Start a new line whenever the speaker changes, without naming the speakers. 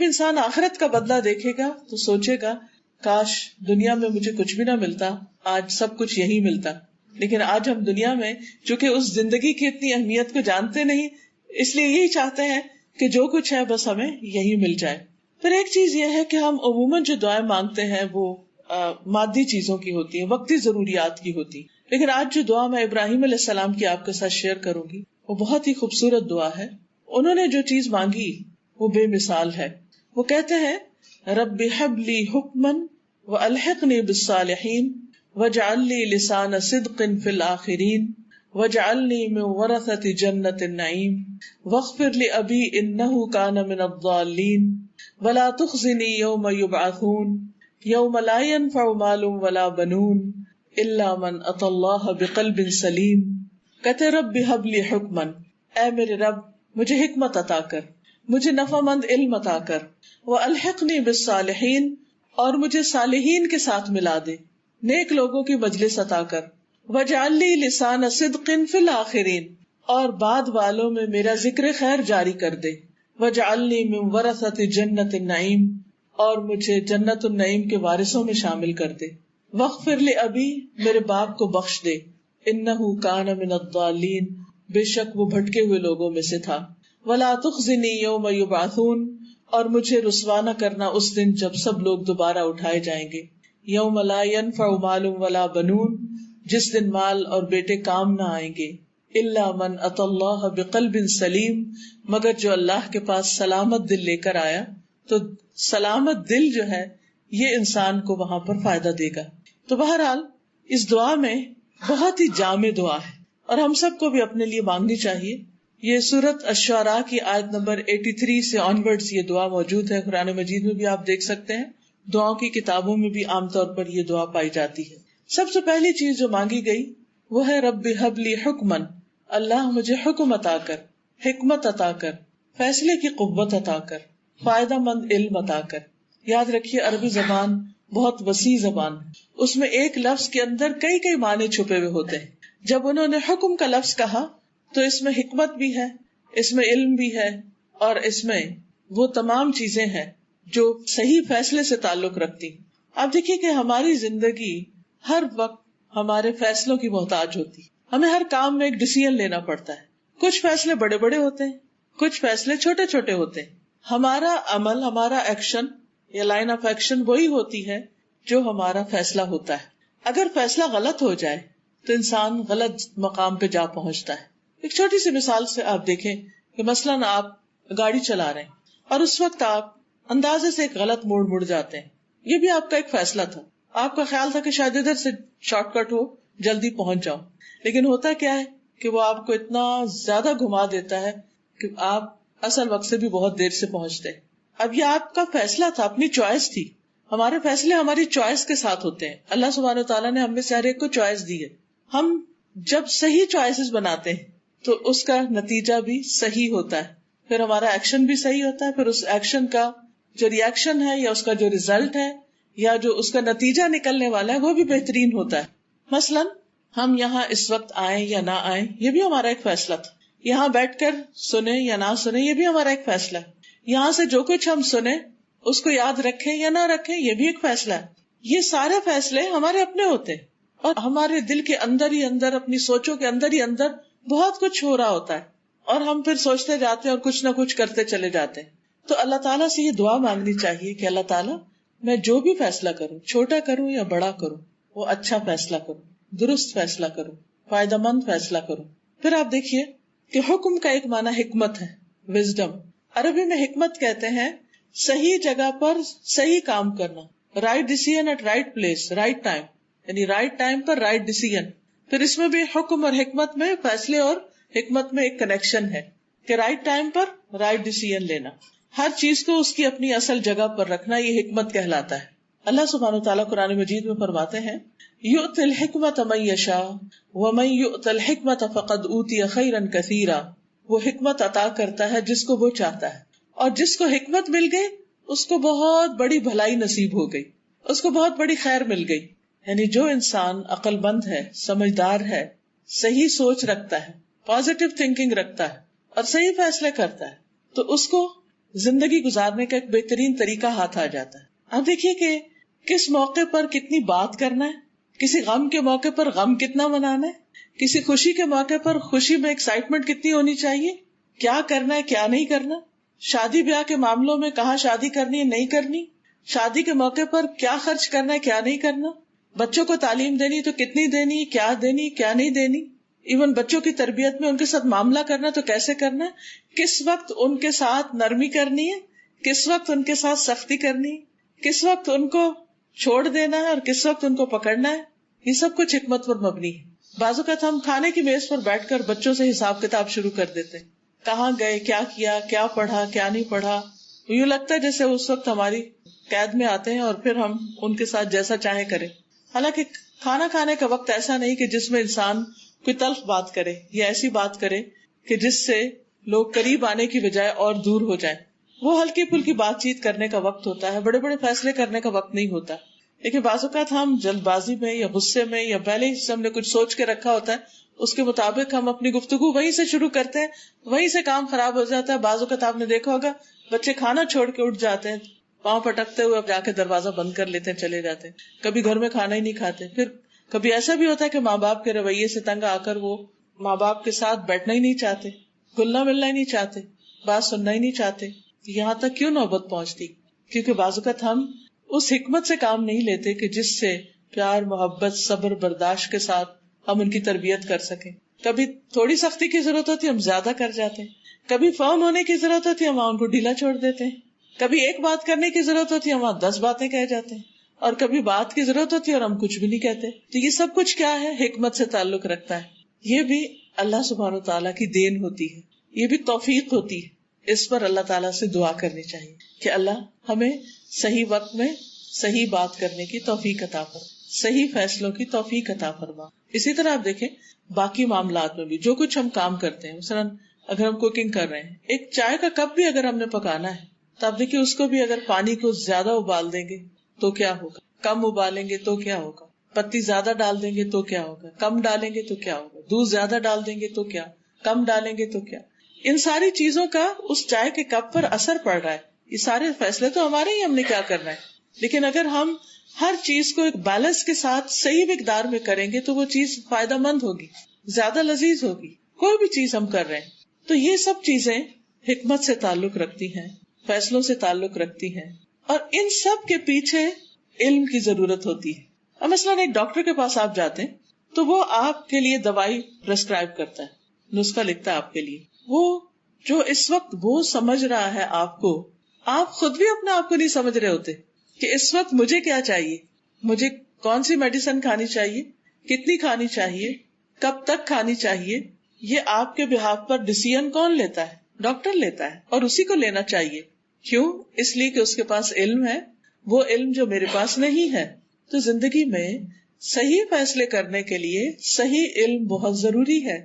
انسان آخرت کا بدلہ دیکھے گا تو سوچے گا کاش دنیا میں مجھے کچھ بھی نہ ملتا، آج سب کچھ یہی ملتا. لیکن آج ہم دنیا میں چونکہ اس زندگی کی اتنی اہمیت کو جانتے نہیں، اس لیے یہی چاہتے ہیں کہ جو کچھ ہے بس ہمیں یہی مل جائے. پھر ایک چیز یہ ہے کہ ہم عموماً جو دعائیں مانگتے ہیں وہ مادی چیزوں کی ہوتی ہیں، وقتی ضروریات کی ہوتی. لیکن آج جو دعا میں ابراہیم علیہ السلام کی آپ کے ساتھ شیئر کروں گی وہ بہت ہی خوبصورت دعا ہے. انہوں نے جو چیز مانگی وہ بے مثال ہے. وہ کہتے ہیں رب ہب لی حکما والحقنی بالصالحین واجعل لی لسان صدق فی الآخرین واجعلنی من ورثۃ جنۃ النعیم واغفر لأبی انہ کان من الضالین ولا تخزنی یوم یبعثون یوم لا ينفع مال ولا بنون الا من اتی اللہ بقلب سلیم. کہتے رب ہب لی حکما، اے میرے رب مجھے حکمت عطا کر، مجھے نفع مند علم عطا کر، والحقنی بالصالحین اور مجھے صالحین کے ساتھ ملا دے، نیک لوگوں کی مجلس عطا کر، واجعل لی لسان صدق فی الآخرین اور بعد والوں میں میرا ذکر خیر جاری کر دے، واجعلنی من ورثۃ جنۃ النعیم اور مجھے جنت النعیم کے وارثوں میں شامل کر دے، واغفر لأبی میرے باپ کو بخش دے، انہ کان من الضالین بے شک وہ بھٹکے ہوئے لوگوں میں سے تھا، ولا تخزنی یوم یبعثون اور مجھے رسوا نہ کرنا اس دن جب سب لوگ دوبارہ اٹھائے جائیں گے، یوم لا ينفع مال ولا بنون جس دن مال اور بیٹے کام نہ آئیں گے، الا من اتی اللہ بقلب سلیم مگر جو اللہ کے پاس سلامت دل لے کر آیا. تو سلامت دل جو ہے یہ انسان کو وہاں پر فائدہ دے گا. تو بہرحال اس دعا میں بہت ہی جامع دعا ہے اور ہم سب کو بھی اپنے لیے مانگنی چاہیے. یہ سورۃ الشعراء کی آیت نمبر 83 سے آنورڈز یہ دعا موجود ہے. قرآن مجید میں بھی آپ دیکھ سکتے ہیں، دعاؤں کی کتابوں میں بھی عام طور پر یہ دعا پائی جاتی ہے. سب سے پہلی چیز جو مانگی گئی وہ ہے رب ہب لی حکما، اللہ مجھے حکم عطا کر، حکمت عطا کر، فیصلے کی قوت عطا کر، فائدہ مند علم عطا کر. یاد رکھیے عربی زبان بہت وسیع زبان ہے، اس میں ایک لفظ کے اندر کئی کئی معنی چھپے ہوئے ہوتے ہیں. جب انہوں نے حکم کا لفظ کہا تو اس میں حکمت بھی ہے، اس میں علم بھی ہے، اور اس میں وہ تمام چیزیں ہیں جو صحیح فیصلے سے تعلق رکھتی. آپ دیکھیے کہ ہماری زندگی ہر وقت ہمارے فیصلوں کی محتاج ہوتی. ہمیں ہر کام میں ایک ڈیسیژن لینا پڑتا ہے. کچھ فیصلے بڑے بڑے ہوتے ہیں، کچھ فیصلے چھوٹے چھوٹے ہوتے ہیں. ہمارا عمل، ہمارا ایکشن یا لائن آف ایکشن وہی ہوتی ہے جو ہمارا فیصلہ ہوتا ہے. اگر فیصلہ غلط ہو جائے تو انسان غلط مقام پہ جا پہنچتا ہے. ایک چھوٹی سی مثال سے آپ دیکھیں کہ مثلاً آپ گاڑی چلا رہے ہیں اور اس وقت آپ اندازے سے ایک غلط موڑ مڑ جاتے ہیں. یہ بھی آپ کا ایک فیصلہ تھا. آپ کا خیال تھا کہ شاید ادھر سے شارٹ کٹ ہو، جلدی پہنچ جاؤ، لیکن ہوتا کیا ہے کہ وہ آپ کو اتنا زیادہ گھما دیتا ہے کہ آپ اصل وقت سے بھی بہت دیر سے پہنچتے. اب یہ آپ کا فیصلہ تھا، اپنی چوائس تھی. ہمارے فیصلے ہماری چوائس کے ساتھ ہوتے ہیں. اللہ سبحانہ وتعالیٰ نے ہم میں سے ہر ایک کو چوائس دی ہے. ہم جب صحیح چوائسز بناتے ہیں تو اس کا نتیجہ بھی صحیح ہوتا ہے، پھر ہمارا ایکشن بھی صحیح ہوتا ہے، پھر اس ایکشن کا جو ری ایکشن ہے یا اس کا جو ریزلٹ ہے یا جو اس کا نتیجہ نکلنے والا ہے وہ بھی بہترین ہوتا ہے. مثلاً ہم یہاں اس وقت آئیں یا نہ آئیں یہ بھی ہمارا ایک فیصلہ تھا. یہاں بیٹھ کر سنیں یا نہ سنیں یہ بھی ہمارا ایک فیصلہ ہے. یہاں سے جو کچھ ہم سنیں اس کو یاد رکھیں یا نہ رکھیں یہ بھی ایک فیصلہ ہے. یہ سارے فیصلے ہمارے اپنے ہوتے ہیں اور ہمارے دل کے اندر ہی اندر، اپنی سوچوں کے اندر ہی اندر بہت کچھ ہو رہا ہوتا ہے اور ہم پھر سوچتے جاتے ہیں اور کچھ نہ کچھ کرتے چلے جاتے ہیں. تو اللہ تعالیٰ سے یہ دعا مانگنی چاہیے کہ اللہ تعالیٰ میں جو بھی فیصلہ کروں، چھوٹا کروں یا بڑا کروں، وہ اچھا فیصلہ کروں، درست فیصلہ کروں، فائدہ مند فیصلہ کروں. پھر آپ دیکھیے کہ حکم کا ایک معنی حکمت ہے، وزڈم. عربی میں حکمت کہتے ہیں صحیح جگہ پر صحیح کام کرنا، right decision at right place, right time, یعنی رائٹ ٹائم پر رائٹ ڈیسیژن. پھر اس میں بھی حکم اور حکمت میں، فیصلے اور حکمت میں ایک کنیکشن ہے کہ رائٹ ٹائم پر رائٹ ڈیسیژن لینا، ہر چیز کو اس کی اپنی اصل جگہ پر رکھنا، یہ حکمت کہلاتا ہے. اللہ سبحانہ وتعالیٰ قرآن مجید میں فرماتے ہیں یؤتی الحکمۃ من یشاء ومن یؤت الحکمۃ فقد اوتی خیرا کثیرا. وہ حکمت عطا کرتا ہے جس کو وہ چاہتا ہے، اور جس کو حکمت مل گئی اس کو بہت بڑی بھلائی نصیب ہو گئی، اس کو بہت بڑی خیر مل گئی. یعنی جو انسان عقل مند ہے، سمجھدار ہے، صحیح سوچ رکھتا ہے، پازیٹو تھنکنگ رکھتا ہے اور صحیح فیصلے کرتا ہے تو اس کو زندگی گزارنے کا ایک بہترین طریقہ ہاتھ آ جاتا ہے. اب دیکھیے کہ کس موقع پر کتنی بات کرنا ہے، کسی غم کے موقع پر غم کتنا منانا ہے، کسی خوشی کے موقع پر خوشی میں ایکسائٹمنٹ کتنی ہونی چاہیے، کیا کرنا ہے کیا نہیں کرنا، شادی بیاہ کے معاملوں میں کہاں شادی کرنی ہے نہیں کرنی، شادی کے موقع پر کیا خرچ کرنا ہے کیا نہیں کرنا، بچوں کو تعلیم دینی تو کتنی دینی، کیا نہیں دینی، ایون بچوں کی تربیت میں ان کے ساتھ معاملہ کرنا تو کیسے کرنا ہے، کس وقت ان کے ساتھ نرمی کرنی ہے، کس وقت ان کے ساتھ سختی کرنی ہے، کس وقت ان کو چھوڑ دینا ہے اور کس وقت ان کو پکڑنا ہے. یہ سب کچھ حکمت پر مبنی ہے. بعض اوقات ہم کھانے کی میز پر بیٹھ کر بچوں سے حساب کتاب شروع کر دیتے ہیں، کہاں گئے، کیا کیا، کیا پڑھا، کیا نہیں پڑھا. یوں لگتا ہے جیسے اس وقت ہماری قید میں آتے ہیں اور پھر ہم ان کے ساتھ جیسا چاہیں کریں. حالانکہ کھانا کھانے کا وقت ایسا نہیں کہ جس میں انسان کوئی تلخ بات کرے یا ایسی بات کرے کہ جس سے لوگ قریب آنے کی بجائے اور دور ہو جائیں. وہ ہلکی پھلکی بات چیت کرنے کا وقت ہوتا ہے، بڑے بڑے فیصلے کرنے کا وقت نہیں ہوتا. لیکن بعض اوقات ہم جلد بازی میں یا غصے میں یا پہلے ہی ہم نے کچھ سوچ کے رکھا ہوتا ہے، اس کے مطابق ہم اپنی گفتگو وہیں سے شروع کرتے ہیں، وہیں سے کام خراب ہو جاتا ہے. بعض اوقات آپ نے دیکھا ہوگا بچے کھانا چھوڑ کے اٹھ جاتے ہیں، پاؤں پٹکتے ہوئے اب جا کے دروازہ بند کر لیتے ہیں، چلے جاتے ہیں. کبھی گھر میں کھانا ہی نہیں کھاتے. پھر کبھی ایسا بھی ہوتا ہے کہ ماں باپ کے رویے سے تنگ آ کر وہ ماں باپ کے ساتھ بیٹھنا ہی نہیں چاہتے، گلنا ملنا ہی نہیں چاہتے، بات سننا ہی نہیں چاہتے. یہاں تک کیوں نوبت پہنچتی؟ کیونکہ بعض اوقات ہم اس حکمت سے کام نہیں لیتے کہ جس سے پیار، محبت، صبر، برداشت کے ساتھ ہم ان کی تربیت کر سکیں. کبھی تھوڑی سختی کی ضرورت ہوتی ہے، ہم زیادہ کر جاتے ہیں. کبھی فرم ہونے کی ضرورت ہوتی ہے، ہم ان کو ڈھیلا چھوڑ دیتے ہیں. کبھی ایک بات کرنے کی ضرورت ہوتی ہے، ہم 10 باتیں کہہ جاتے ہیں. اور کبھی بات کی ضرورت ہوتی ہے اور ہم کچھ بھی نہیں کہتے. تو یہ سب کچھ کیا ہے؟ حکمت سے تعلق رکھتا ہے. یہ بھی اللہ سبحانہ و تعالیٰ کی دین ہوتی ہے، یہ بھی توفیق ہوتی ہے. اس پر اللہ تعالیٰ سے دعا کرنی چاہیے کہ اللہ ہمیں صحیح وقت میں صحیح بات کرنے کی توفیق عطا فرما، صحیح فیصلوں کی توفیق عطا فرما. اسی طرح آپ دیکھیں باقی معاملات میں بھی جو کچھ ہم کام کرتے ہیں، مثلاً اگر ہم کوکنگ کر رہے ہیں، ایک چائے کا کپ بھی اگر ہم نے پکانا ہے تو آپ دیکھیے اس کو بھی اگر پانی کو زیادہ ابال دیں گے تو کیا ہوگا، کم ابالیں گے تو کیا ہوگا، پتی زیادہ ڈال دیں گے تو کیا ہوگا، کم ڈالیں گے تو کیا ہوگا، دودھ زیادہ ڈال دیں گے تو کیا، کم ڈالیں گے تو کیا. ان ساری چیزوں کا اس چائے کے کپ پر اثر پڑ رہا ہے. یہ سارے فیصلے تو ہمارے ہی، ہم نے کیا کرنا ہے. لیکن اگر ہم ہر چیز کو ایک بیلنس کے ساتھ صحیح مقدار میں کریں گے تو وہ چیز فائدہ مند ہوگی، زیادہ لذیذ ہوگی. کوئی بھی چیز ہم کر رہے ہیں تو یہ سب چیزیں حکمت سے تعلق رکھتی ہیں، فیصلوں سے تعلق رکھتی ہیں، اور ان سب کے پیچھے علم کی ضرورت ہوتی ہے. اب مثلاً ایک ڈاکٹر کے پاس آپ جاتے ہیں تو وہ آپ کے لیے دوائی پرسکرائب کرتا ہے، نسخہ لکھتا ہے آپ کے لیے. وہ جو اس وقت وہ سمجھ رہا ہے آپ کو، آپ خود بھی اپنے آپ کو نہیں سمجھ رہے ہوتے کہ اس وقت مجھے کیا چاہیے، مجھے کون سی میڈیسن کھانی چاہیے، کتنی کھانی چاہیے، کب تک کھانی چاہیے. یہ آپ کے بہاف پر ڈیسیژن کون لیتا ہے؟ ڈاکٹر لیتا ہے، اور اسی کو لینا چاہیے. کیوں؟ اس لیے کہ اس کے پاس علم ہے، وہ علم جو میرے پاس نہیں ہے. تو زندگی میں صحیح فیصلے کرنے کے لیے صحیح علم بہت ضروری ہے.